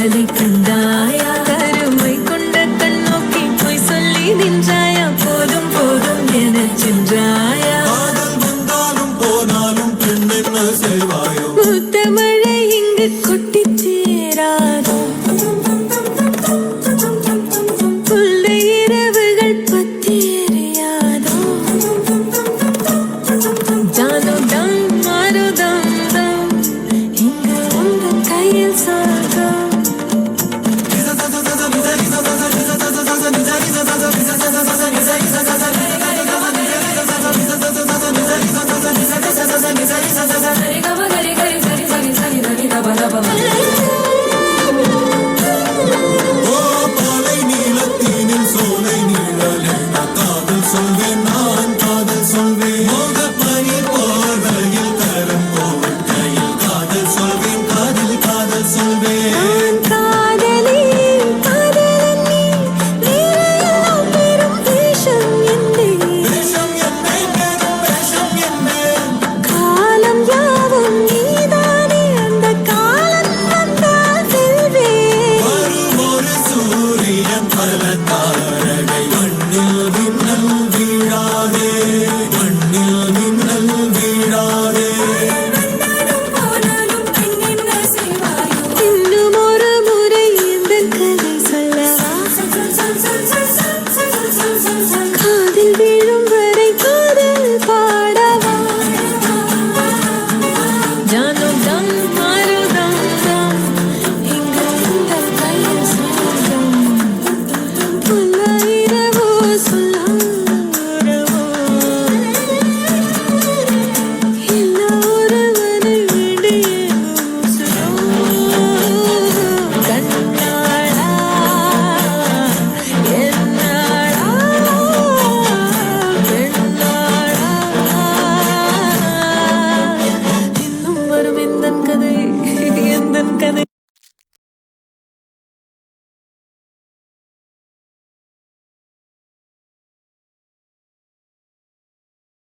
காதலை கண்டாயா கருமை கொண்ட கண்ணோக்கி போய் சொல்லி நின்றாயா போதும் போதும் என சென்றாயா போனாலும் பெண் என்ன செய்வாயோ மூத்த மழை இங்கு கொட்டி சேராதோ புல்லை இரவுகள் பத்தி எறியாதோ ஜானோ தம் மாரோ தம் தம் இங்கு உங்க கையில் சாகம் பாலை நீளத்தீனில் சோலை நீழலே காதல் சொல்வேன் நான் காதல் சொல்வேன் மோகப்பனி பார்வையில் கரம் போவன் கையில் காதல் சொல்வேன் காதல் காதல் சொல்வேன்